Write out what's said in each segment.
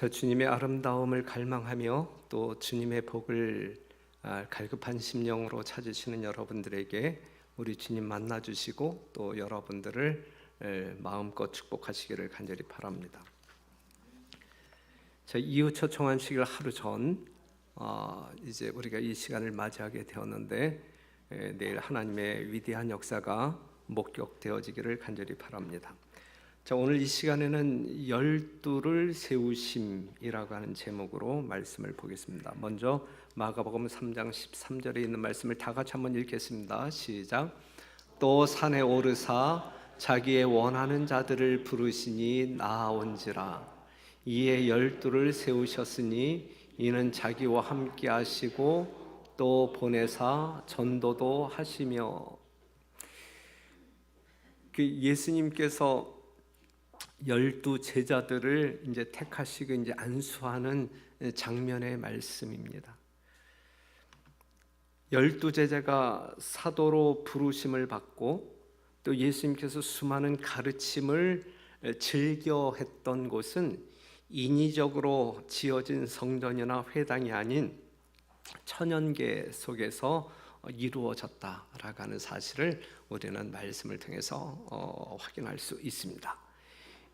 저 주님의 아름다움을 갈망하며 또 주님의 복을 갈급한 심령으로 찾으시는 여러분들에게 우리 주님 만나 주시고 또 여러분들을 마음껏 축복하시기를 간절히 바랍니다. 저 이후 초청한식일 하루 전 이제 우리가 이 시간을 맞이하게 되었는데 내일 하나님의 위대한 역사가 목격되어지기를 간절히 바랍니다. 자, 오늘 이 시간에는 열두를 세우심이라고 하는 제목으로 말씀을 보겠습니다. 먼저 마가복음 3장 13절에 있는 말씀을 다 같이 한번 읽겠습니다. 시작. 또 산에 오르사 자기의 원하는 자들을 부르시니 나아온지라. 이에 열두를 세우셨으니 이는 자기와 함께 하시고 또 보내사 전도도 하시며. 예수님께서 12 제자들을 이제 택하시고 이제 안수하는 장면의 말씀입니다. 12 제자가 사도로 부르심을 받고 또 예수님께서 수많은 가르침을 즐겨 했던 곳은 인위적으로 지어진 성전이나 회당이 아닌 천연계 속에서 이루어졌다라고 하는 사실을 우리는 말씀을 통해서 확인할 수 있습니다.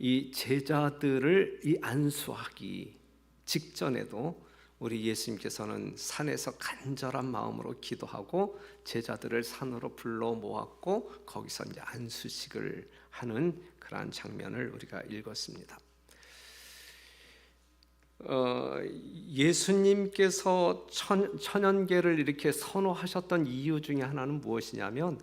이 제자들을 이 안수하기 직전에도 우리 예수님께서는 산에서 간절한 마음으로 기도하고 제자들을 산으로 불러 모았고 거기서 이제 안수식을 하는 그러한 장면을 우리가 읽었습니다. 예수님께서 천연계를 이렇게 선호하셨던 이유 중에 하나는 무엇이냐면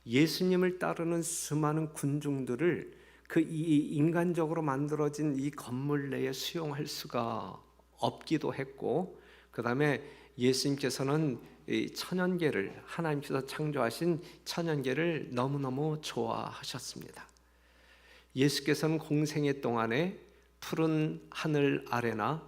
예수님을 따르는 수많은 군중들을 그 인간적으로 만들어진 이 건물 내에 수용할 수가 없기도 했고, 그 다음에 예수님께서는 이 천연계를, 하나님께서 창조하신 천연계를 너무너무 좋아하셨습니다. 예수께서는 공생애 동안에 푸른 하늘 아래나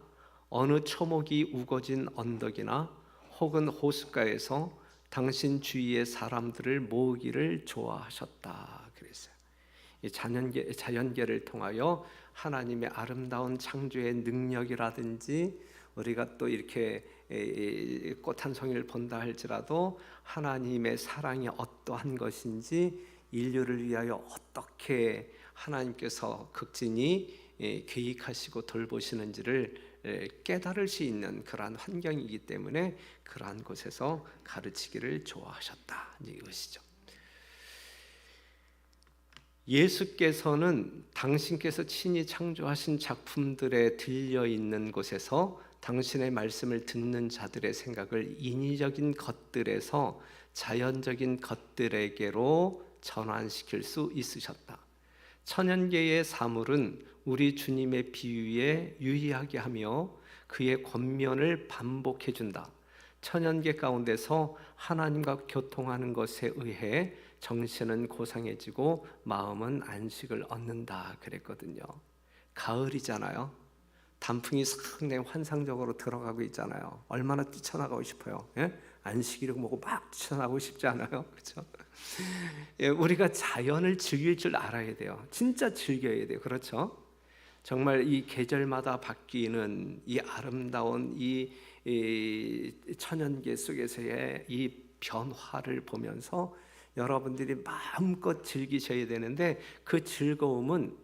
어느 초목이 우거진 언덕이나 혹은 호숫가에서 당신 주위의 사람들을 모으기를 좋아하셨다 그랬어요. 자연계를 통하여 하나님의 아름다운 창조의 능력이라든지 우리가 또 이렇게 꽃 한 송이를 본다 할지라도 하나님의 사랑이 어떠한 것인지 인류를 위하여 어떻게 하나님께서 극진히 계획하시고 돌보시는지를 깨달을 수 있는 그러한 환경이기 때문에 그러한 곳에서 가르치기를 좋아하셨다 이것이죠. 예수께서는 당신께서 친히 창조하신 작품들에 들려있는 곳에서 당신의 말씀을 듣는 자들의 생각을 인위적인 것들에서 자연적인 것들에게로 전환시킬 수 있으셨다. 천연계의 사물은 우리 주님의 비유에 유의하게 하며 그의 권면을 반복해 준다. 천연계 가운데서 하나님과 교통하는 것에 의해 정신은 고상해지고 마음은 안식을 얻는다 그랬거든요. 가을이잖아요. 단풍이 상당히 환상적으로 들어가고 있잖아요. 얼마나 뛰쳐나가고 싶어요. 예? 안식이라고 뭐고 막 뛰쳐나가고 싶지 않아요? 그렇죠? 예, 우리가 자연을 즐길 줄 알아야 돼요. 진짜 즐겨야 돼요. 그렇죠? 정말 이 계절마다 바뀌는 이 아름다운 이 천연계 속에서의 이 변화를 보면서 여러분들이 마음껏 즐기셔야 되는데 그 즐거움은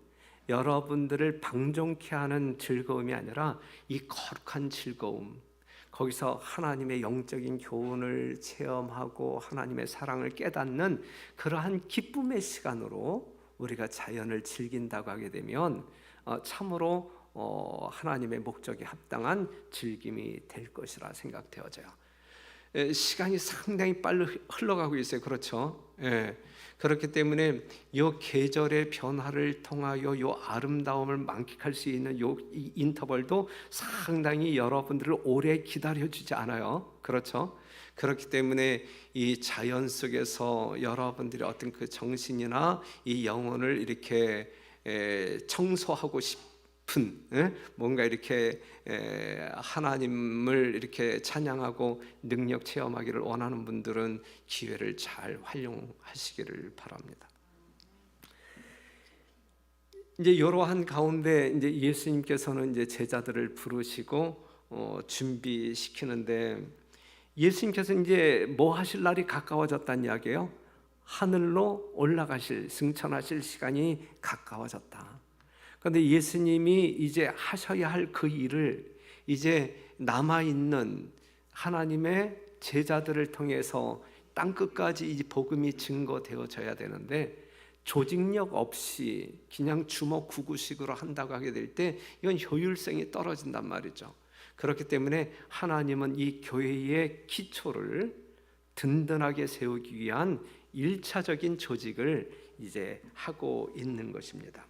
여러분들을 방종케 하는 즐거움이 아니라 이 거룩한 즐거움, 거기서 하나님의 영적인 교훈을 체험하고 하나님의 사랑을 깨닫는 그러한 기쁨의 시간으로 우리가 자연을 즐긴다고 하게 되면 참으로 하나님의 목적에 합당한 즐김이 될 것이라 생각되어져요. 시간이 상당히 빨리 흘러가고 있어요. 그렇죠? 예. 그렇기 때문에 이 계절의 변화를 통하여 이 아름다움을 만끽할 수 있는 이 인터벌도 상당히 여러분들을 오래 기다려주지 않아요. 그렇죠? 그렇기 때문에 이 자연 속에서 여러분들의 어떤 그 정신이나 이 영혼을 이렇게 청소하고 싶은 뭔가 이렇게 하나님을 이렇게 찬양하고 능력 체험하기를 원하는 분들은 기회를 잘 활용하시기를 바랍니다. 이제 이러한 가운데 이제 예수님께서는 이제 제자들을 부르시고 준비시키는데, 예수님께서 이제 뭐 하실 날이 가까워졌다는 이야기예요. 하늘로 올라가실, 승천하실 시간이 가까워졌다. 그런데 예수님이 이제 하셔야 할 그 일을 이제 남아있는 하나님의 제자들을 통해서 땅끝까지 이 복음이 증거되어져야 되는데, 조직력 없이 그냥 주먹구구식으로 한다고 하게 될 때 이건 효율성이 떨어진단 말이죠. 그렇기 때문에 하나님은 이 교회의 기초를 든든하게 세우기 위한 1차적인 조직을 이제 하고 있는 것입니다.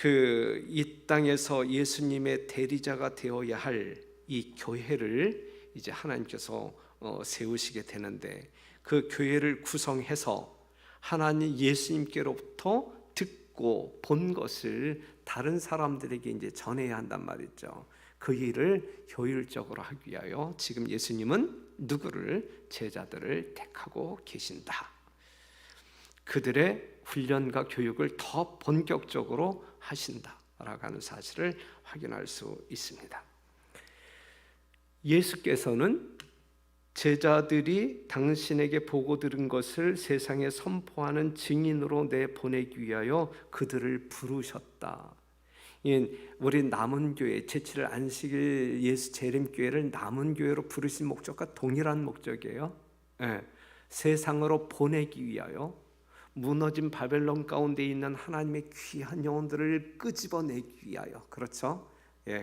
이 땅에서 예수님의 대리자가 되어야 할 이 교회를 이제 하나님께서 세우시게 되는데, 그 교회를 구성해서 하나님 예수님께로부터 듣고 본 것을 다른 사람들에게 이제 전해야 한단 말이죠. 그 일을 효율적으로 하기 위하여 지금 예수님은 누구를? 제자들을 택하고 계신다. 그들의 훈련과 교육을 더 본격적으로 하신다라고 하는 사실을 확인할 수 있습니다. 예수께서는 제자들이 당신에게 보고 들은 것을 세상에 선포하는 증인으로 내보내기 위하여 그들을 부르셨다. 우리 남은 교회, 제7일 안식일 예수 재림교회를 남은 교회로 부르신 목적과 동일한 목적이에요. 세상으로 보내기 위하여, 무너진 바벨론 가운데 있는 하나님의 귀한 영혼들을 끄집어내기 위하여, 그렇죠?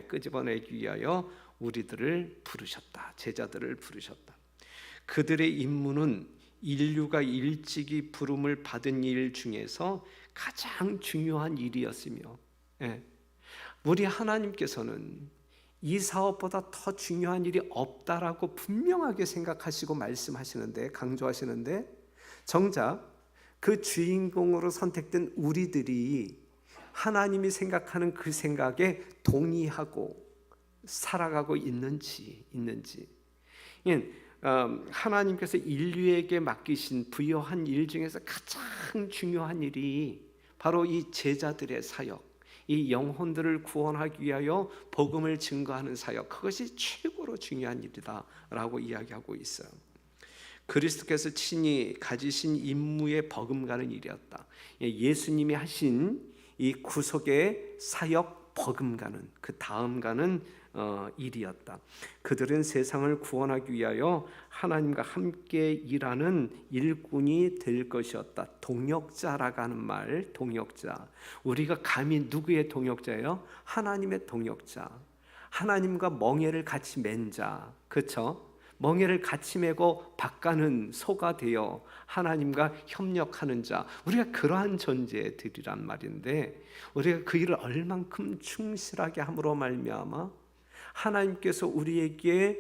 끄집어내기 위하여 우리들을 부르셨다. 제자들을 부르셨다. 그들의 임무는 인류가 일찍이 부름을 받은 일 중에서 가장 중요한 일이었으며, 우리 하나님께서는 이 사업보다 더 중요한 일이 없다라고 분명하게 생각하시고 말씀하시는데, 강조하시는데, 정작 그 주인공으로 선택된 우리들이 하나님이 생각하는 그 생각에 동의하고 살아가고 있는지 하나님께서 인류에게 맡기신 부여한 일 중에서 가장 중요한 일이 바로 이 제자들의 사역, 이 영혼들을 구원하기 위하여 복음을 증거하는 사역, 그것이 최고로 중요한 일이다라고 이야기하고 있어요. 그리스도께서 친히 가지신 임무에 버금가는 일이었다. 예수님이 하신 이 구속의 사역 버금가는, 그 다음가는 일이었다. 그들은 세상을 구원하기 위하여 하나님과 함께 일하는 일꾼이 될 것이었다. 동역자라고 하는 말, 동역자. 우리가 감히 누구의 동역자예요? 하나님의 동역자. 하나님과 멍에를 같이 맨 자, 그렇죠? 멍에를 같이 메고 밭가는 소가 되어 하나님과 협력하는 자, 우리가 그러한 존재들이란 말인데, 우리가 그 일을 얼만큼 충실하게 함으로 말미암아 하나님께서 우리에게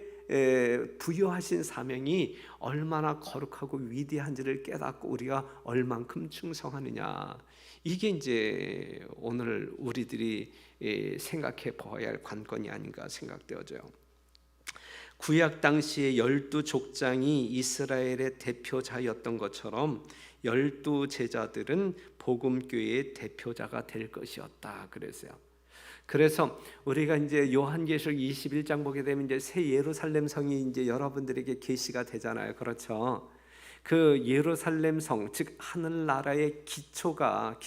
부여하신 사명이 얼마나 거룩하고 위대한지를 깨닫고 우리가 얼만큼 충성하느냐, 이게 이제 오늘 우리들이 생각해 보아야 할 관건이 아닌가 생각되어져요. 구약 당시의 12족장이 이스라엘의 대표자였던 것처럼 12 제자들은 복음교회의 대표자가 될 것이었다 그랬어요. 그래서 우리가 이제 요한계시록 21장 보게 되면 이제 새 예루살렘 성이 이제 여러분들에게 계시가 되잖아요. 그렇죠? 그 예루살렘 성, 즉 하늘나라의 기초가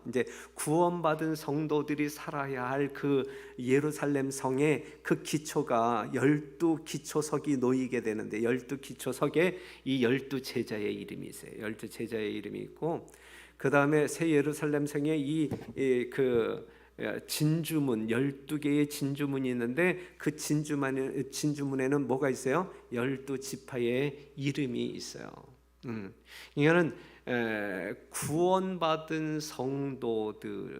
이제 구원받은 성도들이 살아야 할 그 예루살렘 성의 그 기초가 12기초석이 놓이게 되는데, 12기초석에 이 12제자의 이름이 있어요. 12제자의 이름이 있고, 그 다음에 새 예루살렘 성에 그 진주문, 12개의 진주문이 있는데, 그 진주문에는 뭐가 있어요? 12지파의 이름이 있어요. 이거는 구원받은 성도들이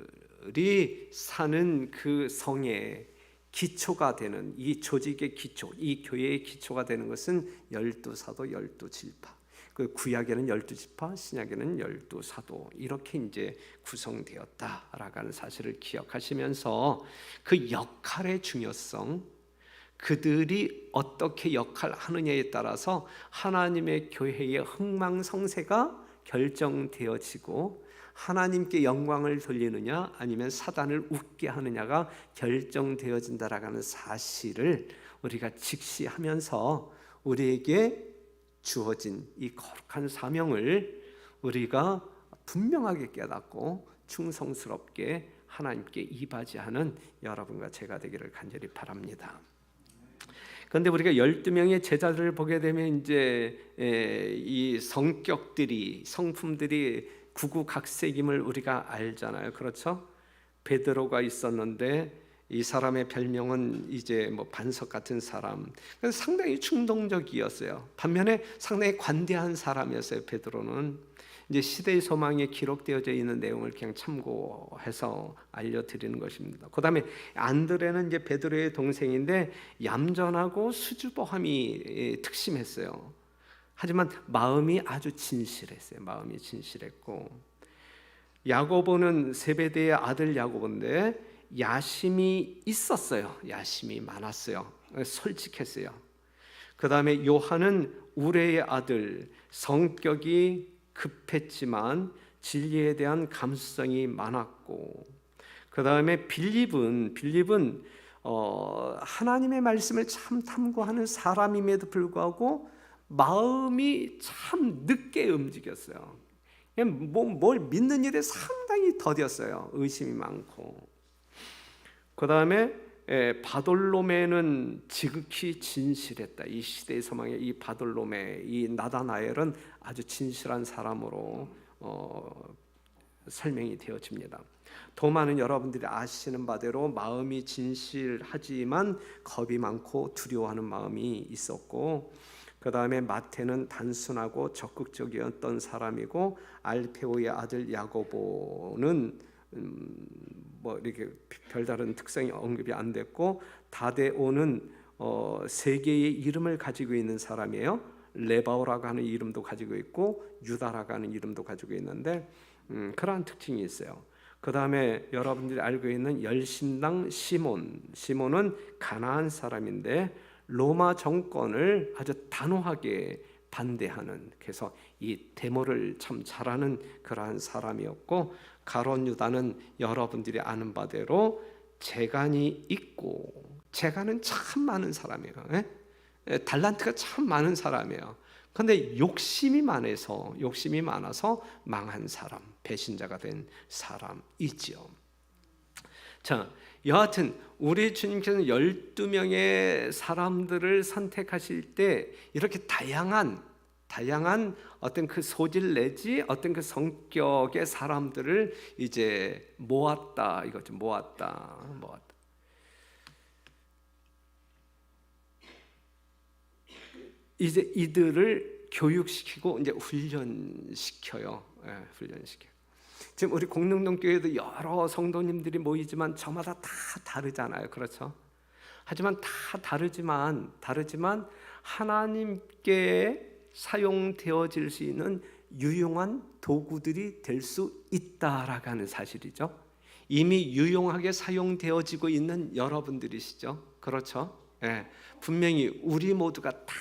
사는 그 성의 기초가 되는, 이 조직의 기초, 이 교회의 기초가 되는 것은 12사도, 12지파. 그 구약에는 12지파, 신약에는 12사도, 이렇게 이제 구성되었다라고 하는 사실을 기억하시면서 그 역할의 중요성, 그들이 어떻게 역할하느냐에 따라서 하나님의 교회의 흥망성쇠가 결정되어지고 하나님께 영광을 돌리느냐 아니면 사단을 웃게 하느냐가 결정되어진다라는 사실을 우리가 직시하면서 우리에게 주어진 이 거룩한 사명을 우리가 분명하게 깨닫고 충성스럽게 하나님께 이바지하는 여러분과 제가 되기를 간절히 바랍니다. 그런데 우리가 12명의 제자들을 보게 되면 이제 이 성품들이 구구각색임을 우리가 알잖아요. 그렇죠? 베드로가 있었는데 이 사람의 별명은 이제 뭐 반석 같은 사람. 그래서 상당히 충동적이었어요. 반면에 상당히 관대한 사람이었어요. 베드로는 이제 시대의 소망에 기록되어져 있는 내용을 그냥 참고해서 알려드리는 것입니다. 그다음에 안드레는 이제 베드로의 동생인데 얌전하고 수줍어함이 특심했어요. 하지만 마음이 아주 진실했어요. 마음이 진실했고, 야고보는 세베대의 아들 야고보인데 야심이 있었어요. 야심이 많았어요. 솔직했어요. 그 다음에 요한은 우레의 아들, 성격이 급했지만 진리에 대한 감수성이 많았고, 그 다음에 빌립은 하나님의 말씀을 참 탐구하는 사람임에도 불구하고 마음이 참 늦게 움직였어요. 뭘 믿는 일에 상당히 더뎠어요. 의심이 많고. 그 다음에 바돌로메는 지극히 진실했다. 이 시대의 소망의 이 바돌로메, 이 나다나엘은 아주 진실한 사람으로 설명이 되어집니다. 도마는 여러분들이 아시는 바대로 마음이 진실하지만 겁이 많고 두려워하는 마음이 있었고, 그 다음에 마태는 단순하고 적극적이었던 사람이고, 알페오의 아들 야고보는 뭐 이렇게 별다른 특성이 언급이 안 됐고, 다데오는 세 개의 이름을 가지고 있는 사람이에요. 레바오라고 하는 이름도 가지고 있고 유다라고 하는 이름도 가지고 있는데 그러한 특징이 있어요. 그 다음에 여러분들이 알고 있는 열심당 시몬은 가나안 사람인데 로마 정권을 아주 단호하게 반대하는, 그래서 이 데모를 참 잘하는 그러한 사람이었고, 가룟 유다는 여러분들이 아는 바대로 재간이 있고, 재간은 참 많은 사람이에요. 달란트가 참 많은 사람이에요. 그런데 욕심이 많아서 망한 사람, 배신자가 된 사람이지요. 자, 여하튼 우리 주님께서는 12명의 사람들을 선택하실 때 이렇게 다양한 어떤 그 소질 내지 어떤 그 성격의 사람들을 이제 모았다, 이거죠. 모았다. 이제 이들을 교육시키고 이제 훈련시켜요. 훈련시켜. 지금 우리 공릉동교회도 여러 성도님들이 모이지만 저마다 다 다르잖아요. 그렇죠? 하지만 다 다르지만 하나님께 사용되어질 수 있는 유용한 도구들이 될 수 있다라고 하는 사실이죠. 이미 유용하게 사용되어지고 있는 여러분들이시죠. 그렇죠? 분명히 우리 모두가 다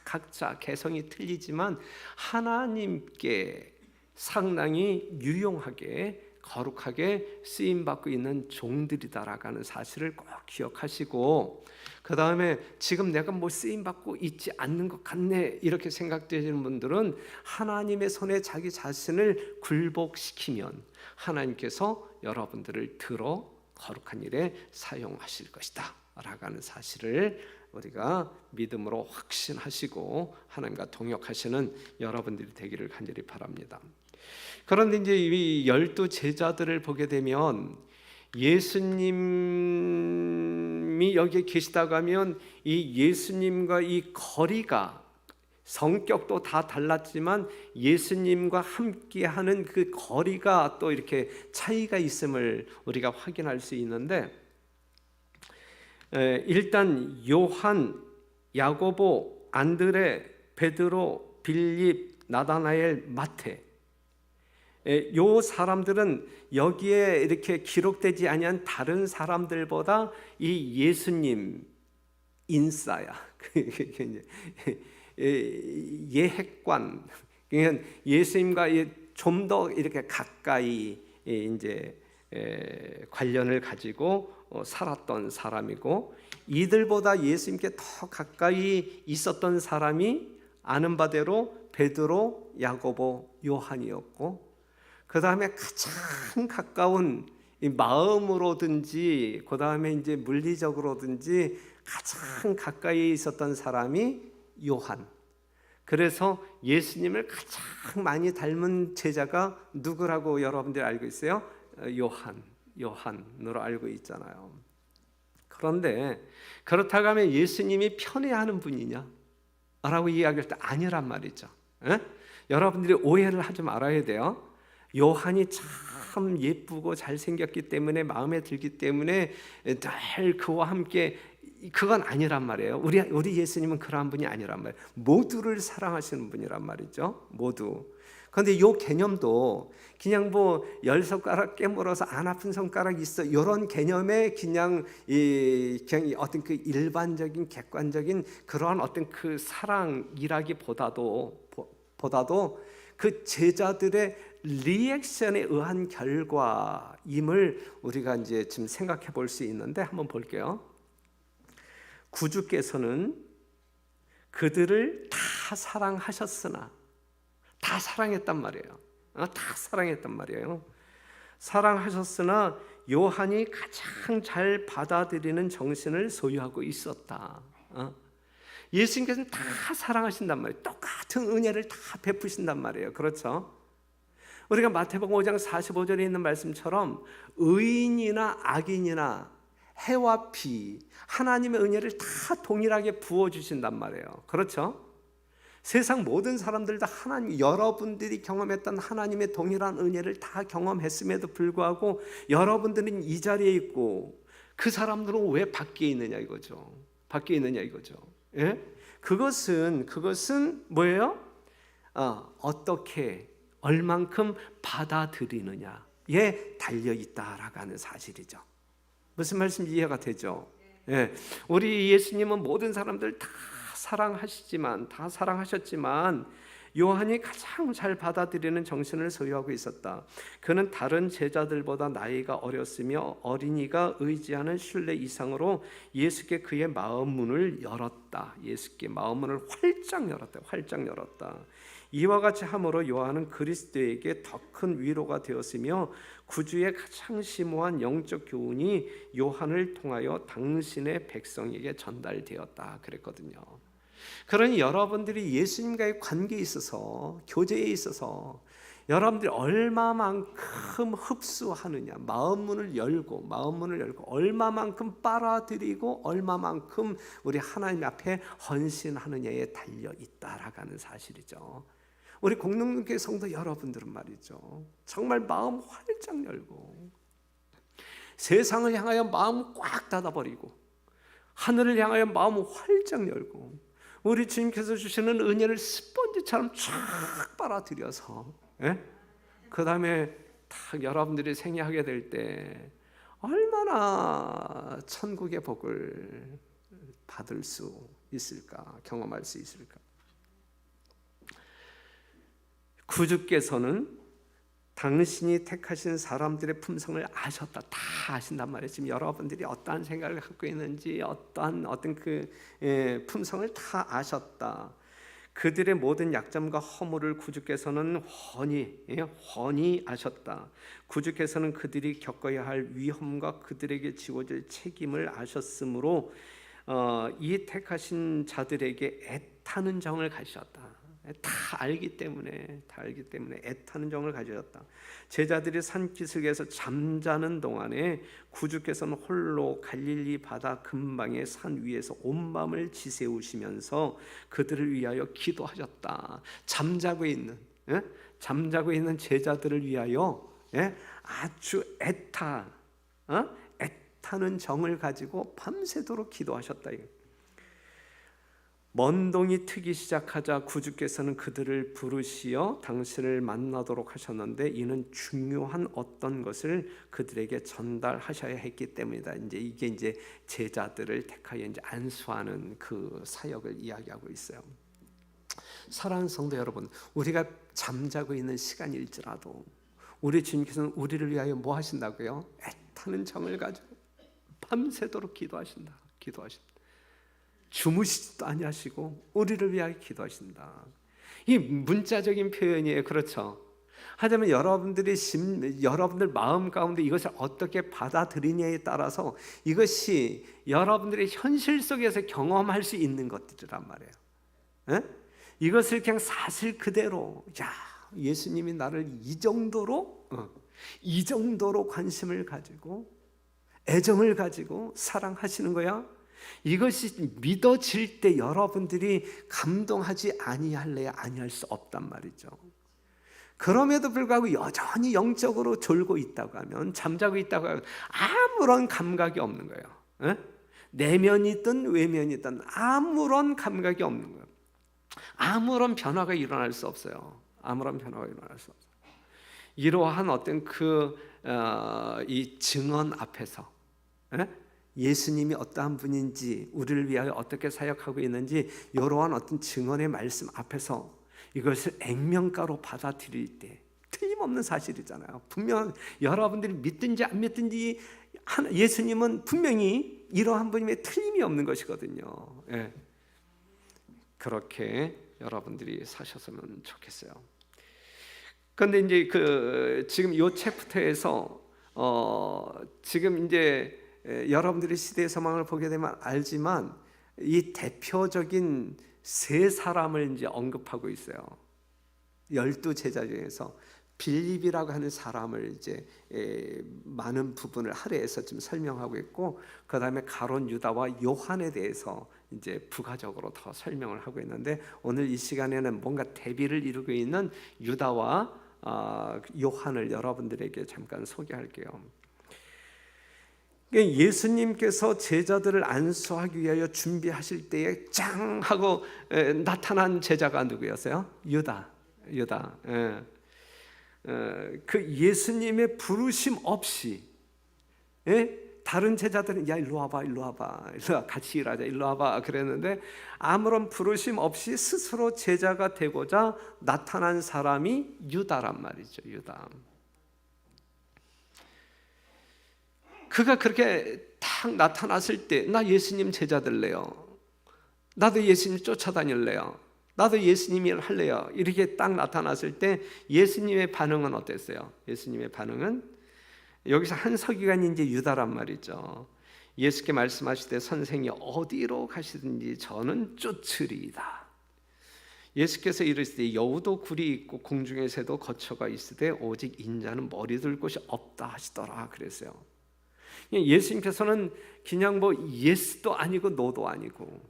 각자 개성이 틀리지만 하나님께 상당히 유용하게 거룩하게 쓰임받고 있는 종들이다라고 하는 사실을 꼭 기억하시고, 그 다음에 지금 내가 뭐 쓰임받고 있지 않는 것 같네 이렇게 생각되시는 분들은 하나님의 손에 자기 자신을 굴복시키면 하나님께서 여러분들을 들어 거룩한 일에 사용하실 것이다 라고 하는 사실을 우리가 믿음으로 확신하시고 하나님과 동역하시는 여러분들이 되기를 간절히 바랍니다. 그런데 이제 이 12 제자들을 보게 되면 예수님이 여기에 계시다고 하면 이 예수님과 이 거리가, 성격도 다 달랐지만 예수님과 함께하는 그 거리가 또 이렇게 차이가 있음을 우리가 확인할 수 있는데, 일단 요한, 야고보, 안드레, 베드로, 빌립, 나다나엘, 마태, 요 사람들은 여기에 이렇게 기록되지 아니한 다른 사람들보다 이 예수님 인싸야. 예핵관, 그러니까 예수님과 좀 더 이렇게 가까이 이제 관련을 가지고 살았던 사람이고, 이들보다 예수님께 더 가까이 있었던 사람이 아는 바대로 베드로, 야고보, 요한이었고, 그 다음에 가장 가까운 마음으로든지 그 다음에 이제 물리적으로든지 가장 가까이 있었던 사람이 요한. 그래서 예수님을 가장 많이 닮은 제자가 누구라고 여러분들 알고 있어요? 요한으로 알고 있잖아요. 그런데 그렇다고 하면 예수님이 편애하는 분이냐? 라고 이야기할 때 아니란 말이죠. 에? 여러분들이 오해를 하지 말아야 돼요. 요한이 참 예쁘고 잘생겼기 때문에, 마음에 들기 때문에 늘 그와 함께, 그건 아니란 말이에요. 우리 예수님은 그러한 분이 아니란 말이에요. 모두를 사랑하시는 분이란 말이죠. 모두. 그런데 이 개념도 그냥 뭐 10손가락 깨물어서 안 아픈 손가락 있어, 이런 개념의 그냥 어떤 그 일반적인 객관적인 그러한 어떤 그 사랑이라기보다도 그 제자들의 리액션에 의한 결과임을 우리가 이제 지금 생각해 볼 수 있는데, 한번 볼게요. 구주께서는 그들을 다 사랑하셨으나, 다 사랑했단 말이에요. 다 사랑했단 말이에요. 사랑하셨으나 요한이 가장 잘 받아들이는 정신을 소유하고 있었다. 예수님께서는 다 사랑하신단 말이에요. 똑같은 은혜를 다 베푸신단 말이에요. 그렇죠? 우리가 마태복음 5장 45절에 있는 말씀처럼 의인이나 악인이나 해와 비, 하나님의 은혜를 다 동일하게 부어주신단 말이에요. 그렇죠? 세상 모든 사람들 다 하나님, 여러분들이 경험했던 하나님의 동일한 은혜를 다 경험했음에도 불구하고 여러분들은 이 자리에 있고 그 사람들은 왜 밖에 있느냐 이거죠. 밖에 있느냐 이거죠. 예? 그것은 뭐예요? 어떻게 얼만큼 받아들이느냐에 달려 있다라고 하는 사실이죠. 무슨 말씀인지 이해가 되죠? 예. 우리 예수님은 모든 사람들 다 사랑하셨지만 요한이 가장 잘 받아들이는 정신을 소유하고 있었다. 그는 다른 제자들보다 나이가 어렸으며 어린이가 의지하는 신뢰 이상으로 예수께 그의 마음 문을 열었다. 예수께 마음 문을 활짝 열었다. 이와 같이 함으로 요한은 그리스도에게 더 큰 위로가 되었으며 구주의 가장 심오한 영적 교훈이 요한을 통하여 당신의 백성에게 전달되었다 그랬거든요. 그러니 여러분들이 예수님과의 관계에 있어서, 교제에 있어서 여러분들이 얼마만큼 흡수하느냐, 마음 문을 열고 얼마만큼 빨아들이고 얼마만큼 우리 하나님 앞에 헌신하느냐에 달려 있다라고 하는 사실이죠. 우리 공동교회 성도 여러분들은 말이죠, 정말 마음 활짝 열고 세상을 향하여 마음 꽉 닫아버리고 하늘을 향하여 마음 활짝 열고 우리 주님께서 주시는 은혜를 스펀지처럼 쫙 빨아들여서, 그 다음에 딱 여러분들이 생애하게 될 때 얼마나 천국의 복을 받을 수 있을까, 경험할 수 있을까. 구주께서는 당신이 택하신 사람들의 품성을 아셨다. 다 아신단 말이에요. 지금 여러분들이 어떠한 생각을 갖고 있는지, 어떤 그 품성을 다 아셨다. 그들의 모든 약점과 허물을 구주께서는 훤히 아셨다. 구주께서는 그들이 겪어야 할 위험과 그들에게 지워질 책임을 아셨으므로 이 택하신 자들에게 애타는 정을 가지셨다. 다 알기 때문에 애타는 정을 가지셨다. 제자들이 산기슭에서 잠자는 동안에 구주께서는 홀로 갈릴리 바다 근방의 산 위에서 온 밤을 지새우시면서 그들을 위하여 기도하셨다. 잠자고 있는 제자들을 위하여 아주 애타는 정을 가지고 밤새도록 기도하셨다. 먼동이 트기 시작하자 구주께서는 그들을 부르시어 당신을 만나도록 하셨는데 이는 중요한 어떤 것을 그들에게 전달하셔야 했기 때문이다. 이게 제자들을 택하여 안수하는 그 사역을 이야기하고 있어요. 사랑하는 성도 여러분, 우리가 잠자고 있는 시간일지라도 우리 주님께서는 우리를 위하여 뭐 하신다고요? 애타는 정을 가지고 밤새도록 기도하신다. 주무시지도 아니하시고 우리를 위하여 기도하신다. 이 문자적인 표현이에요. 그렇죠? 하지만 여러분들 마음 가운데 이것을 어떻게 받아들이냐에 따라서 이것이 여러분들의 현실 속에서 경험할 수 있는 것들이란 말이에요. 에? 이것을 그냥 사실 그대로, 야, 예수님이 나를 이 정도로 관심을 가지고 애정을 가지고 사랑하시는 거야. 이것이 믿어질 때 여러분들이 감동하지 아니할래야 아니할 수 없단 말이죠. 그럼에도 불구하고 여전히 영적으로 졸고 있다고 하면, 잠자고 있다고 하면 아무런 감각이 없는 거예요. 내면이든 외면이든 아무런 감각이 없는 거예요. 아무런 변화가 일어날 수 없어요. 이러한 어떤 이 증언 앞에서 예수님이 어떠한 분인지, 우리를 위하여 어떻게 사역하고 있는지, 이러한 어떤 증언의 말씀 앞에서 이것을 액면가로 받아들일 때 틀림없는 사실이잖아요. 분명 여러분들이 믿든지 안 믿든지 예수님은 분명히 이러한 분임에 틀림이 없는 것이거든요. 예. 그렇게 여러분들이 사셨으면 좋겠어요. 그런데 이제 지금 이 챕터에서 지금 이제 여러분들이 시대의 상황을 보게 되면 알지만 이 대표적인 세 사람을 이제 언급하고 있어요. 12 제자 중에서 빌립이라고 하는 사람을 이제 많은 부분을 할애해서 지금 설명하고 있고, 그 다음에 가룟 유다와 요한에 대해서 이제 부가적으로 더 설명을 하고 있는데, 오늘 이 시간에는 뭔가 대비를 이루고 있는 유다와 요한을 여러분들에게 잠깐 소개할게요. 예수님께서 제자들을 안수하기 위하여 준비하실 때에 짱 하고 나타난 제자가 누구였어요? 유다. 그 예수님의 부르심 없이 다른 제자들은 야 일로 와봐 같이 일하자 일로 와봐 그랬는데, 아무런 부르심 없이 스스로 제자가 되고자 나타난 사람이 유다란 말이죠. 유다. 그가 그렇게 딱 나타났을 때, 나 예수님 제자 될래요, 나도 예수님 쫓아다닐래요, 나도 예수님 일 할래요, 이렇게 딱 나타났을 때 예수님의 반응은 어땠어요? 예수님의 반응은 여기서 한 서기관이 이제 유다란 말이죠. 예수께 말씀하실 때 선생이 어디로 가시든지 저는 쫓으리이다. 예수께서 이르시되 여우도 굴이 있고 공중의 새도 거처가 있으되 오직 인자는 머리 둘 곳이 없다 하시더라 그랬어요. 예수님께서는 그냥 뭐 예스도 아니고 노도 아니고,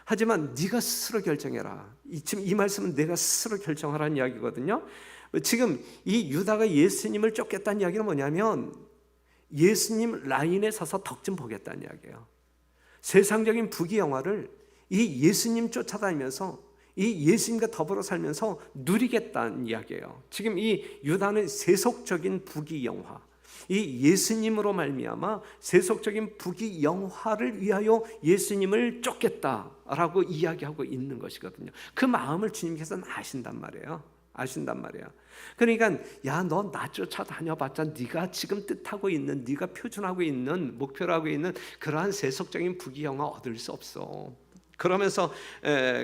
하지만 네가 스스로 결정해라. 지금 이 말씀은 내가 스스로 결정하라는 이야기거든요. 지금 이 유다가 예수님을 쫓겠다는 이야기는 뭐냐면 예수님 라인에 서서 덕 좀 보겠다는 이야기예요. 세상적인 부귀영화를 이 예수님 쫓아다니면서 이 예수님과 더불어 살면서 누리겠다는 이야기예요. 지금 이 유다는 세속적인 부귀영화, 이 예수님으로 말미암아 세속적인 부귀영화를 위하여 예수님을 쫓겠다라고 이야기하고 있는 것이거든요. 그 마음을 주님께서는 아신단 말이에요. 그러니까 야, 너 나 쫓아다녀봤자 네가 지금 뜻하고 있는, 네가 표준하고 있는, 목표로 하고 있는 그러한 세속적인 부귀영화 얻을 수 없어. 그러면서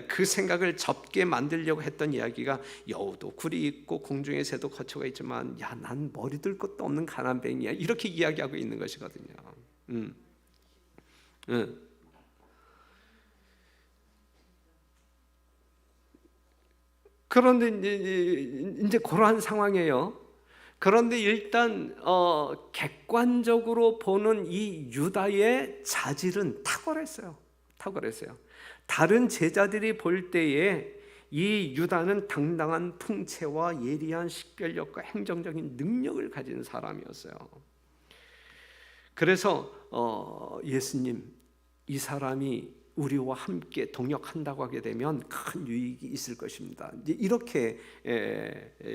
그 생각을 접게 만들려고 했던 이야기가 여우도 굴이 있고 공중의 새도 거처가 있지만 야, 난 머리 들 것도 없는 가난뱅이야, 이렇게 이야기하고 있는 것이거든요. 그런데 이제 그러한 상황이에요. 그런데 일단 객관적으로 보는 이 유다의 자질은 탁월했어요. 다른 제자들이 볼 때에 이 유다는 당당한 풍채와 예리한 식별력과 행정적인 능력을 가진 사람이었어요. 그래서 예수님, 이 사람이 우리와 함께 동역한다고 하게 되면 큰 유익이 있을 것입니다, 이렇게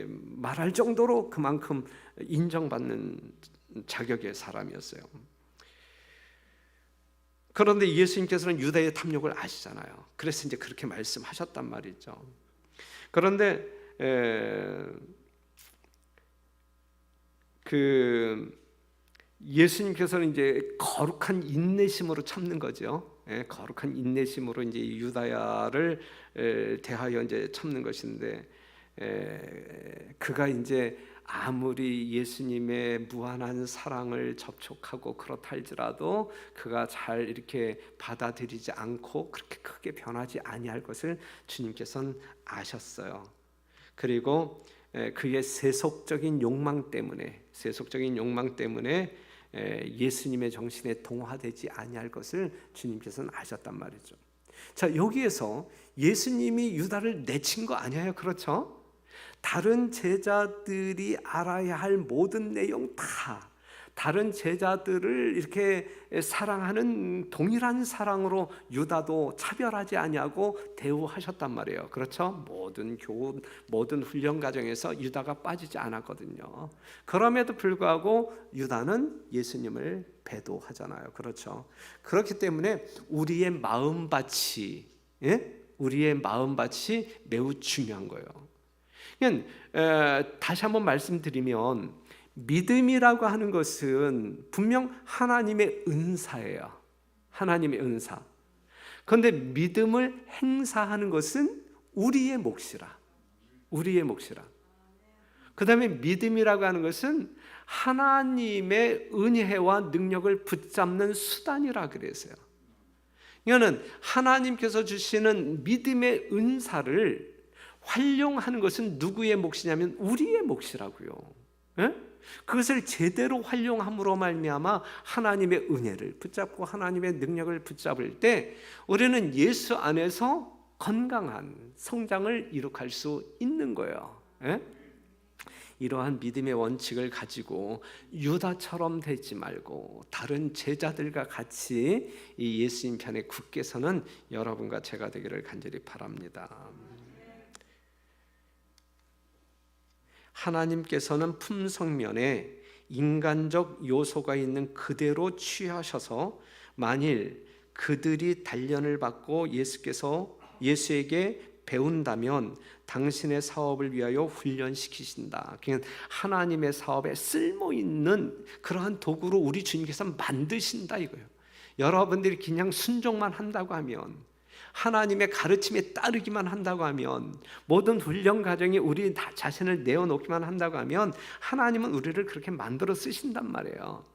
말할 정도로 그만큼 인정받는 자격의 사람이었어요. 그런데 예수님께서는 유다의 탐욕을 아시잖아요. 그래서 이제 그렇게 말씀하셨단 말이죠. 그런데 예수님께서는 이제 거룩한 인내심으로 참는 거죠. 거룩한 인내심으로 이제 유다야를 대하여 이제 참는 것인데, 그가 이제 아무리 예수님의 무한한 사랑을 접촉하고 그렇다 할지라도 그가 잘 이렇게 받아들이지 않고 그렇게 크게 변하지 아니할 것을 주님께서는 아셨어요. 그리고 그의 세속적인 욕망 때문에 예수님의 정신에 동화되지 아니할 것을 주님께서는 아셨단 말이죠. 자, 여기에서 예수님이 유다를 내친 거 아니에요, 그렇죠? 다른 제자들이 알아야 할 모든 내용 다 다른 제자들을 이렇게 사랑하는 동일한 사랑으로 유다도 차별하지 아니하고 대우하셨단 말이에요. 그렇죠? 모든 교훈, 모든 훈련 과정에서 유다가 빠지지 않았거든요. 그럼에도 불구하고 유다는 예수님을 배도하잖아요. 그렇죠? 그렇기 때문에 우리의 마음밭이 매우 중요한 거예요. 다시 한번 말씀드리면, 믿음이라고 하는 것은 분명 하나님의 은사예요. 하나님의 은사. 그런데 믿음을 행사하는 것은 우리의 몫이라. 그 다음에 믿음이라고 하는 것은 하나님의 은혜와 능력을 붙잡는 수단이라 그랬어요. 이거는 하나님께서 주시는 믿음의 은사를 활용하는 것은 누구의 몫이냐면 우리의 몫이라고요. 그것을 제대로 활용함으로 말미암아 하나님의 은혜를 붙잡고 하나님의 능력을 붙잡을 때 우리는 예수 안에서 건강한 성장을 이룩할 수 있는 거예요. 이러한 믿음의 원칙을 가지고 유다처럼 되지 말고 다른 제자들과 같이 이 예수님 편에 굳게 서는 여러분과 제가 되기를 간절히 바랍니다. 하나님께서는 품성면에 인간적 요소가 있는 그대로 취하셔서 만일 그들이 단련을 받고 예수에게 배운다면 당신의 사업을 위하여 훈련시키신다. 그냥 하나님의 사업에 쓸모있는 그러한 도구로 우리 주님께서 만드신다 이거예요. 여러분들이 그냥 순종만 한다고 하면, 하나님의 가르침에 따르기만 한다고 하면, 모든 훈련 과정에 우리 자신을 내어놓기만 한다고 하면 하나님은 우리를 그렇게 만들어 쓰신단 말이에요.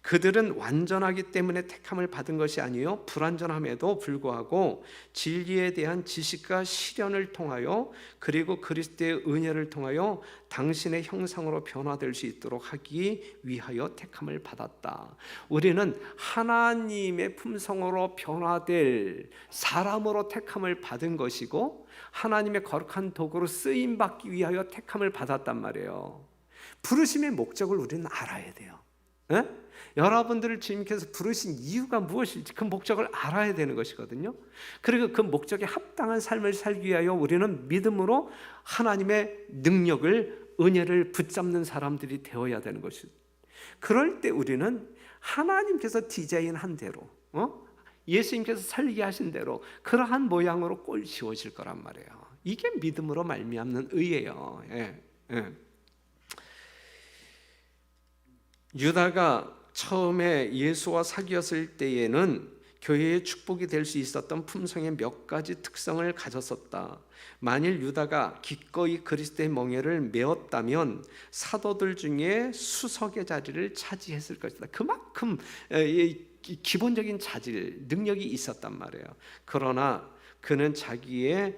그들은 완전하기 때문에 택함을 받은 것이 아니요 불완전함에도 불구하고 진리에 대한 지식과 실현을 통하여 그리고 그리스도의 은혜를 통하여 당신의 형상으로 변화될 수 있도록 하기 위하여 택함을 받았다. 우리는 하나님의 품성으로 변화될 사람으로 택함을 받은 것이고 하나님의 거룩한 도구로 쓰임 받기 위하여 택함을 받았단 말이에요. 부르심의 목적을 우리는 알아야 돼요. 여러분들을 주님께서 부르신 이유가 무엇일지 그 목적을 알아야 되는 것이거든요. 그리고 그 목적에 합당한 삶을 살기 위하여 우리는 믿음으로 하나님의 능력을, 은혜를 붙잡는 사람들이 되어야 되는 것이죠. 그럴 때 우리는 하나님께서 디자인한 대로, 예수님께서 설계하신 대로 그러한 모양으로 꼴 지워질 거란 말이에요. 이게 믿음으로 말미암는 의예요. 유다가 처음에 예수와 사귀었을 때에는 교회의 축복이 될 수 있었던 품성의 몇 가지 특성을 가졌었다. 만일 유다가 기꺼이 그리스도의 멍에를 메었다면 사도들 중에 수석의 자리를 차지했을 것이다. 그만큼 기본적인 자질, 능력이 있었단 말이에요. 그러나 그는 자기의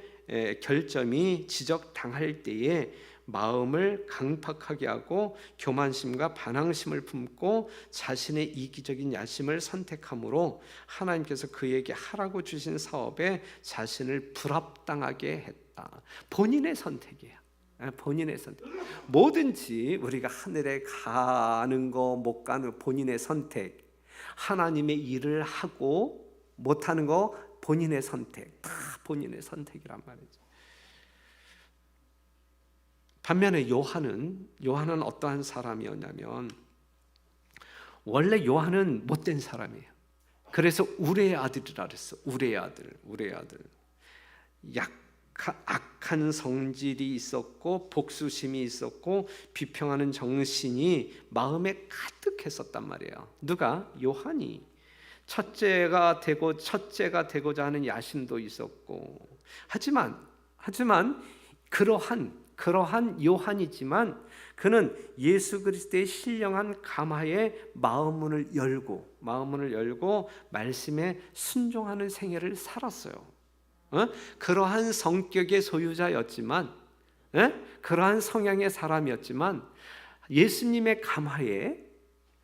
결점이 지적당할 때에 마음을 강팍하게 하고 교만심과 반항심을 품고 자신의 이기적인 야심을 선택함으로 하나님께서 그에게 하라고 주신 사업에 자신을 불합당하게 했다. 본인의 선택이에요. 본인의 선택. 뭐든지 우리가 하늘에 가는 거 못 가는 본인의 선택, 하나님의 일을 하고 못하는 거 본인의 선택, 다 본인의 선택이란 말이죠. 반면에 요한은 어떠한 사람이었냐면, 원래 요한은 못된 사람이에요. 그래서 우레의 아들이라 그랬어. 우레의 아들. 악한 성질이 있었고 복수심이 있었고 비평하는 정신이 마음에 가득했었단 말이에요. 누가? 요한이. 첫째가 되고자 하는 야심도 있었고, 하지만 그러한 요한이지만 그는 예수 그리스도의 신령한 감화에 마음문을 열고 말씀에 순종하는 생애를 살았어요. 그러한 성격의 소유자였지만, 그러한 성향의 사람이었지만 예수님의 감화에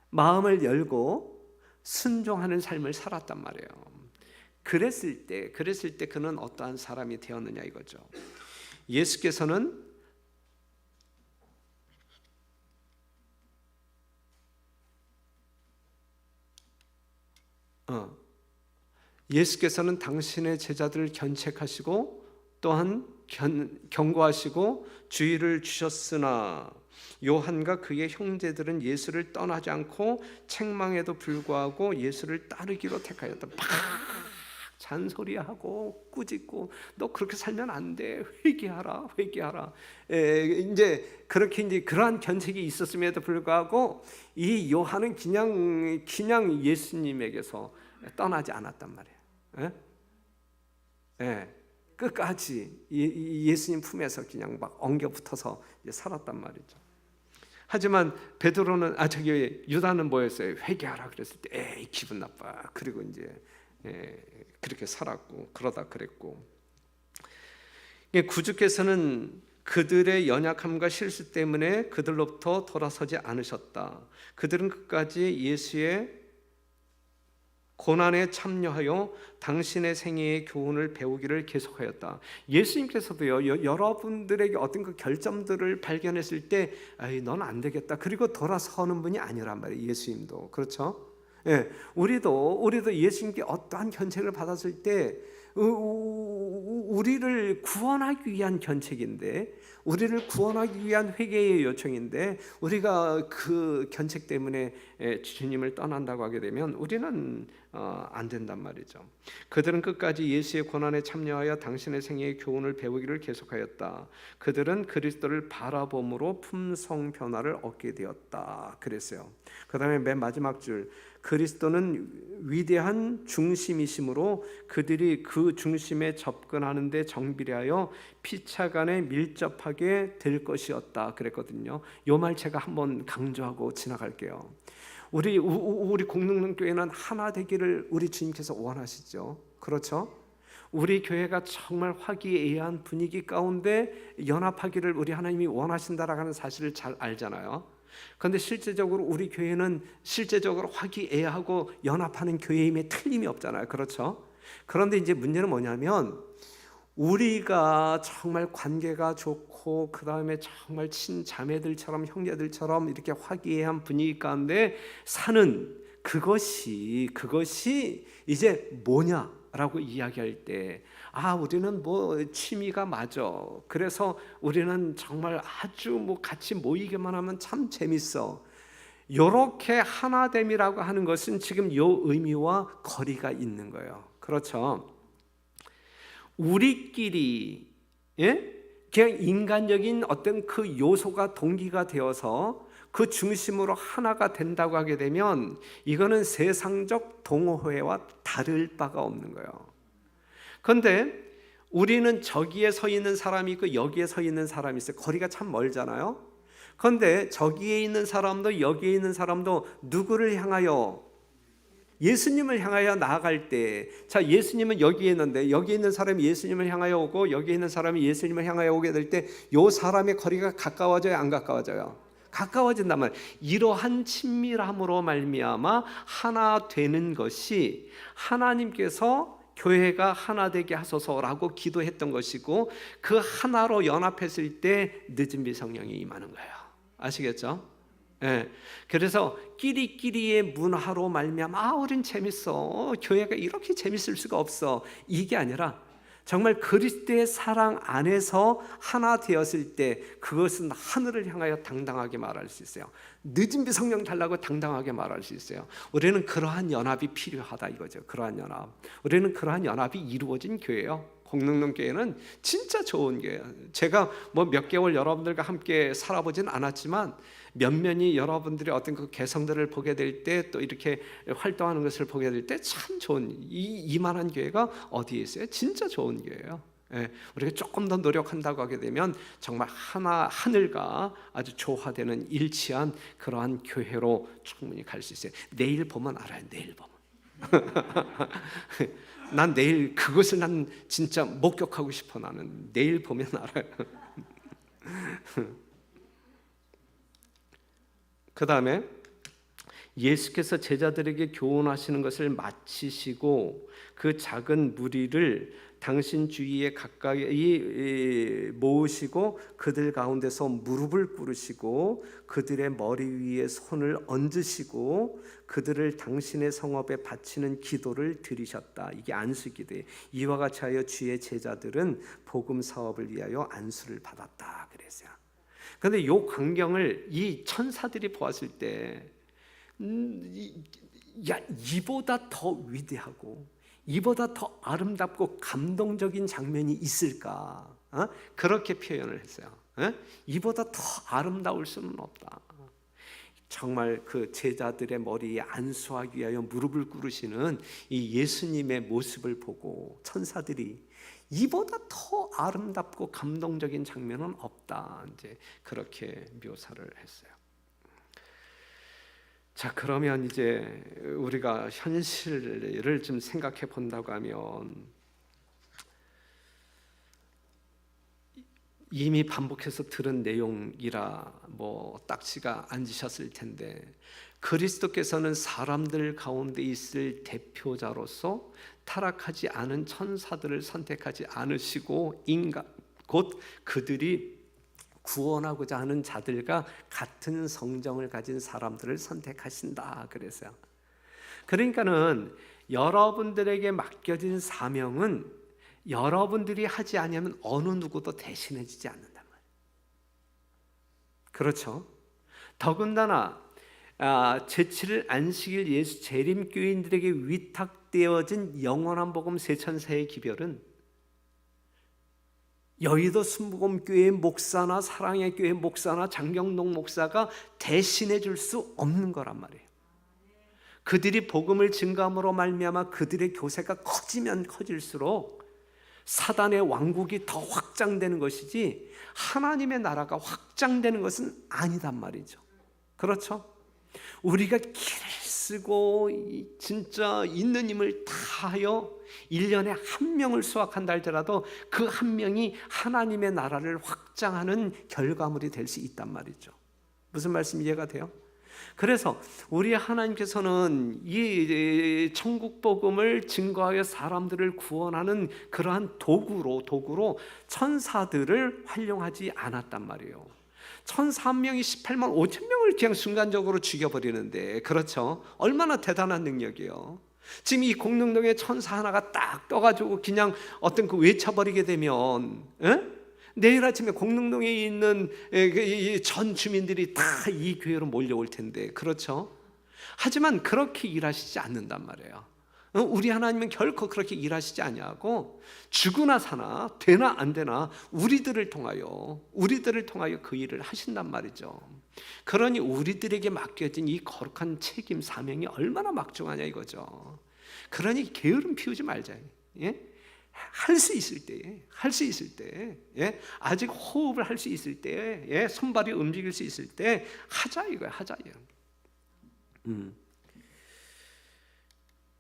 마음을 열고 순종하는 삶을 살았단 말이에요. 그랬을 때 그는 어떠한 사람이 되었느냐 이거죠. 예수께서는 당신의 제자들을 견책하시고 또한 경고하시고 주의를 주셨으나 요한과 그의 형제들은 예수를 떠나지 않고 책망에도 불구하고 예수를 따르기로 택하였다. 막 잔소리하고 꾸짖고 너 그렇게 살면 안 돼. 회개하라. 이제 그러한 견책이 있었음에도 불구하고 이 요한은 그냥 예수님에게서 떠나지 않았단 말이에요. 끝까지 예수님 품에서 그냥 막 엉겨 붙어서 살았단 말이죠. 하지만 베드로는 유다는 뭐였어요? 회개하라 그랬을 때 에이 기분 나빠. 그리고 이제 그렇게 살았고 그러다 그랬고, 구주께서는 그들의 연약함과 실수 때문에 그들로부터 돌아서지 않으셨다. 그들은 끝까지 예수의 고난에 참여하여 당신의 생애의 교훈을 배우기를 계속하였다. 예수님께서도요, 여러분들에게 어떤 그 결점들을 발견했을 때 넌 안 되겠다 그리고 돌아서는 분이 아니란 말이에요. 예수님도 그렇죠? 우리도 예수님께 어떠한 견책을 받았을 때 우리를 구원하기 위한 견책인데, 우리를 구원하기 위한 회개의 요청인데, 우리가 그 견책 때문에 주님을 떠난다고 하게 되면 우리는 안 된단 말이죠. 그들은 끝까지 예수의 고난에 참여하여 당신의 생애의 교훈을 배우기를 계속하였다. 그들은 그리스도를 바라봄으로 품성 변화를 얻게 되었다 그랬어요. 그 다음에 맨 마지막 줄, 그리스도는 위대한 중심이심으로 그들이 그 중심에 접근하는 데 정비례하여 피차간에 밀접하게 될 것이었다 그랬거든요. 요 말 제가 한번 강조하고 지나갈게요. 우리 공릉교회는 하나 되기를 우리 주님께서 원하시죠. 그렇죠? 우리 교회가 정말 화기애애한 분위기 가운데 연합하기를 우리 하나님이 원하신다라고 하는 사실을 잘 알잖아요. 그런데 실제적으로 우리 교회는 화기애애하고 연합하는 교회임에 틀림이 없잖아요. 그렇죠? 그런데 이제 문제는 뭐냐면, 우리가 정말 관계가 좋고 그 다음에 정말 친자매들처럼 형제들처럼 이렇게 화기애애한 분위기 가운데 사는 그것이 이제 뭐냐라고 이야기할 때, 우리는 뭐 취미가 맞아. 그래서 우리는 정말 아주 같이 모이기만 하면 참 재밌어. 이렇게 하나됨이라고 하는 것은 지금 요 의미와 거리가 있는 거예요. 그렇죠? 우리끼리 그냥 인간적인 어떤 그 요소가 동기가 되어서 그 중심으로 하나가 된다고 하게 되면 이거는 세상적 동호회와 다를 바가 없는 거예요. 그런데 우리는 저기에 서 있는 사람이 있고 여기에 서 있는 사람이 있어요. 거리가 참 멀잖아요. 그런데 저기에 있는 사람도 여기에 있는 사람도 누구를 향하여? 예수님을 향하여 나아갈 때, 예수님은 여기에 있는데 여기 있는 사람이 예수님을 향하여 오고 여기 있는 사람이 예수님을 향하여 오게 될 때 이 사람의 거리가 가까워져요, 안 가까워져요? 가까워진단 말이에요. 이러한 친밀함으로 말미암아 하나 되는 것이 하나님께서 교회가 하나 되게 하소서라고 기도했던 것이고, 그 하나로 연합했을 때 늦은 비 성령이 임하는 거예요. 아시겠죠? 그래서 끼리끼리의 문화로 말미암아 우린 재밌어, 교회가 이렇게 재밌을 수가 없어, 이게 아니라 정말 그리스도의 사랑 안에서 하나 되었을 때 그것은 하늘을 향하여 당당하게 말할 수 있어요. 늦은 비 성령 달라고 당당하게 말할 수 있어요. 우리는 그러한 연합이 필요하다 이거죠. 그러한 연합, 우리는 그러한 연합이 이루어진 교회예요. 공릉동 교회는 진짜 좋은 교회예요. 제가 뭐 몇 개월 여러분들과 함께 살아보진 않았지만 면면이 여러분들의 어떤 그 개성들을 보게 될 때, 또 이렇게 활동하는 것을 보게 될 때 참 좋은, 이만한 교회가 어디에 있어요? 진짜 좋은 교회예요. 예, 우리가 조금 더 노력한다고 하게 되면 정말 하늘과 아주 조화되는 일치한 그러한 교회로 충분히 갈 수 있어요. 내일 보면 알아요. 내일 보면. 난 내일 그것을 난 진짜 목격하고 싶어. 나는 내일 보면 알아요. 그 다음에 예수께서 제자들에게 교훈하시는 것을 마치시고 그 작은 무리를 당신 주위에 가까이 모으시고 그들 가운데서 무릎을 꿇으시고 그들의 머리 위에 손을 얹으시고 그들을 당신의 성업에 바치는 기도를 드리셨다. 이게 안수기도예요. 이와 같이 하여 주의 제자들은 복음 사업을 위하여 안수를 받았다 그랬어요. 그런데 이 광경을 이 천사들이 보았을 때 이보다 더 위대하고 이보다 더 아름답고 감동적인 장면이 있을까? 그렇게 표현을 했어요. 이보다 더 아름다울 수는 없다. 정말 그 제자들의 머리에 안수하기 위하여 무릎을 꿇으시는 이 예수님의 모습을 보고 천사들이 이보다 더 아름답고 감동적인 장면은 없다. 이제 그렇게 묘사를 했어요. 자, 그러면 이제 우리가 현실을 좀 생각해 본다고 하면 이미 반복해서 들은 내용이라 뭐 딱지가 앉으셨을 텐데, 그리스도께서는 사람들 가운데 있을 대표자로서 타락하지 않은 천사들을 선택하지 않으시고 인간 곧 그들이 구원하고자 하는 자들과 같은 성정을 가진 사람들을 선택하신다 그랬어요. 그러니까는 여러분들에게 맡겨진 사명은 여러분들이 하지 않으면 어느 누구도 대신해 주지 않는단 말이에요. 그렇죠? 더군다나 제7일 안식일 예수 재림교인들에게 위탁되어진 영원한 복음 세천사의 기별은 여의도 순복음교회 목사나 사랑의 교회 목사나 장경동 목사가 대신해 줄 수 없는 거란 말이에요. 그들이 복음을 증거함으로 말미암아 그들의 교세가 커지면 커질수록 사단의 왕국이 더 확장되는 것이지 하나님의 나라가 확장되는 것은 아니단 말이죠. 그렇죠? 우리가 길을 쓰고 진짜 있는 힘을 다하여 1년에 한 명을 수확한다 할지라도 그 한 명이 하나님의 나라를 확장하는 결과물이 될 수 있단 말이죠. 무슨 말씀 이해가 돼요? 그래서 우리 하나님께서는 이 천국 복음을 증거하여 사람들을 구원하는 그러한 도구로 천사들을 활용하지 않았단 말이에요. 천사 한 명이 18만 5천 명을 그냥 순간적으로 죽여버리는데, 그렇죠? 얼마나 대단한 능력이에요. 지금 이 공릉동에 천사 하나가 딱 떠가지고 그냥 어떤 그 외쳐버리게 되면 내일 아침에 공릉동에 있는 전 주민들이 다 이 교회로 몰려올 텐데, 그렇죠? 하지만 그렇게 일하시지 않는단 말이에요. 우리 하나님은 결코 그렇게 일하시지 아니하고 죽으나 사나 되나 안 되나 우리들을 통하여 그 일을 하신단 말이죠. 그러니 우리들에게 맡겨진 이 거룩한 책임 사명이 얼마나 막중하냐 이거죠. 그러니 게으름 피우지 말자. 할 수 있을 때, 아직 호흡을 할 수 있을 때, 손발이 움직일 수 있을 때 하자 이거야, 하자예요.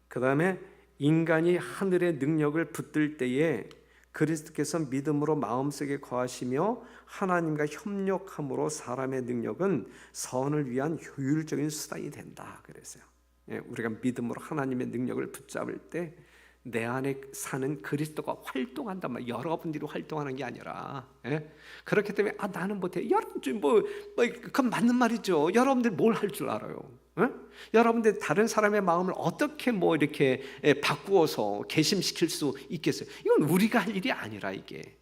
그 다음에 인간이 하늘의 능력을 붙들 때에 그리스도께서 믿음으로 마음속에 거하시며 하나님과 협력함으로 사람의 능력은 선을 위한 효율적인 수단이 된다 그랬어요. 우리가 믿음으로 하나님의 능력을 붙잡을 때 내 안에 사는 그리스도가 활동한단 말이에요. 여러분들이 활동하는 게 아니라. 그렇기 때문에 나는 못해. 여러분들 그건 맞는 말이죠. 여러분들 뭘 할 줄 알아요? 여러분들 다른 사람의 마음을 어떻게 이렇게 바꾸어서 개심시킬 수 있겠어요? 이건 우리가 할 일이 아니라 이게.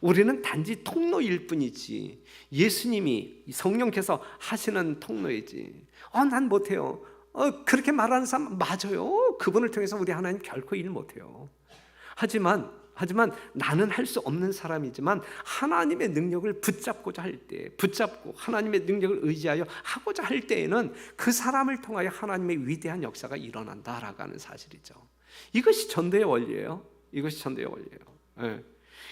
우리는 단지 통로일 뿐이지. 예수님이 성령께서 하시는 통로이지. 난 못해요. 그렇게 말하는 사람 맞아요. 그분을 통해서 우리 하나님 결코 일 못해요. 하지만 하지만 나는 할 수 없는 사람이지만 하나님의 능력을 붙잡고자 할 때, 붙잡고 하나님의 능력을 의지하여 하고자 할 때에는 그 사람을 통하여 하나님의 위대한 역사가 일어난다라고 하는 사실이죠. 이것이 전도의 원리예요. 이것이 전도의 원리예요. 예.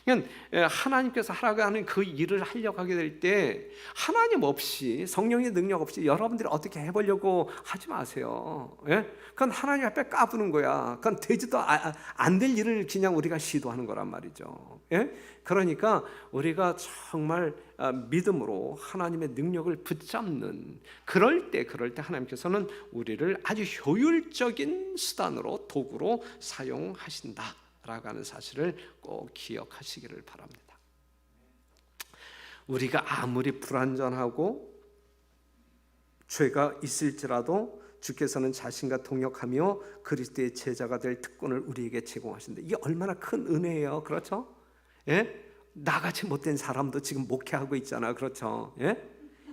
그러니까 하나님께서 하라고 하는 그 일을 하려고 하게 될 때 하나님 없이, 성령의 능력 없이 여러분들이 어떻게 해보려고 하지 마세요. 예? 그건 하나님 앞에 까부는 거야. 그건 되지도 안 될 일을 그냥 우리가 시도하는 거란 말이죠. 예? 그러니까 우리가 정말 믿음으로 하나님의 능력을 붙잡는, 그럴 때 하나님께서는 우리를 아주 효율적인 수단으로, 도구로 사용하신다 라고 하는 사실을 꼭 기억하시기를 바랍니다. 우리가 아무리 불완전하고 죄가 있을지라도 주께서는 자신과 동역하며 그리스도의 제자가 될 특권을 우리에게 제공하신다. 이게 얼마나 큰 은혜예요. 그렇죠? 예? 나같이 못된 사람도 지금 목회하고 있잖아. 그렇죠? 예?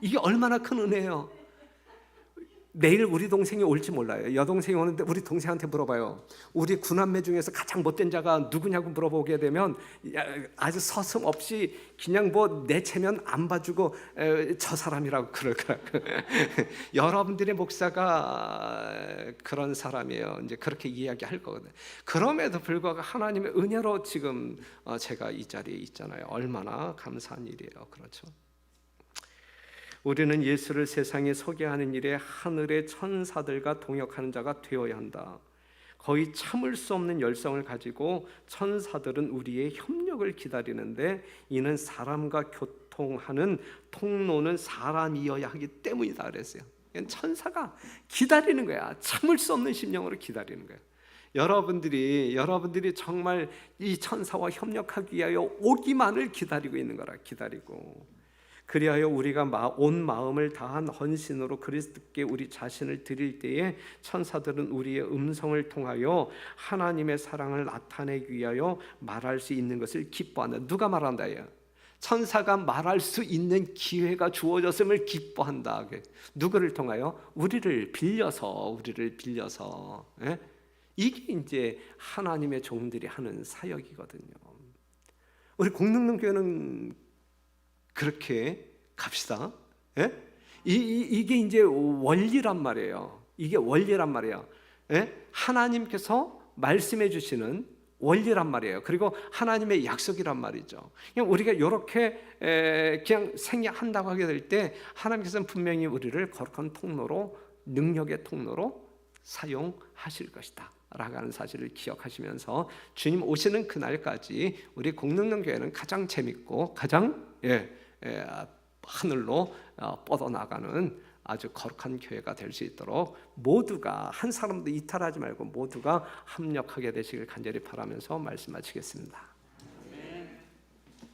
이게 얼마나 큰 은혜예요. 내일 우리 동생이 올지 몰라요. 여동생이 오는데 우리 동생한테 물어봐요. 우리 구남매 중에서 가장 못된 자가 누구냐고 물어보게 되면 아주 서슴없이 그냥 뭐 내체면 안 봐주고 저 사람이라고 그럴 거야. 여러분들의 목사가 그런 사람이에요. 이제 그렇게 이야기할 거거든요. 그럼에도 불구하고 하나님의 은혜로 지금 제가 이 자리에 있잖아요. 얼마나 감사한 일이에요. 그렇죠? 우리는 예수를 세상에 소개하는 일에 하늘의 천사들과 동역하는 자가 되어야 한다. 거의 참을 수 없는 열성을 가지고 천사들은 우리의 협력을 기다리는데, 이는 사람과 교통하는 통로는 사람이어야 하기 때문이다 그랬어요. 천사가 기다리는 거야. 참을 수 없는 심령으로 기다리는 거야. 여러분들이 정말 이 천사와 협력하기 위하여 오기만을 기다리고 있는 거라. 기다리고, 그리하여 우리가 온 마음을 다한 헌신으로 그리스도께 우리 자신을 드릴 때에 천사들은 우리의 음성을 통하여 하나님의 사랑을 나타내기 위하여 말할 수 있는 것을 기뻐한다. 누가 말한다요? 천사가 말할 수 있는 기회가 주어졌음을 기뻐한다. 누구를 통하여? 우리를 빌려서. 예? 이게 이제 하나님의 종들이 하는 사역이거든요. 우리 공능능교회는 그렇게 갑시다. 예? 이게 이제 원리란 말이에요. 이게 원리란 말이에요. 예? 하나님께서 말씀해 주시는 원리란 말이에요. 그리고 하나님의 약속이란 말이죠. 그냥 우리가 이렇게 그냥 생각한다고 하게 될 때 하나님께서는 분명히 우리를 거룩한 통로로, 능력의 통로로 사용하실 것이다 라고 하는 사실을 기억하시면서 주님 오시는 그날까지 우리 공능능교회는 가장 재밌고 가장 하늘로 뻗어나가는 아주 거룩한 교회가 될 수 있도록 모두가, 한 사람도 이탈하지 말고 모두가 합력하게 되시길 간절히 바라면서 말씀 마치겠습니다.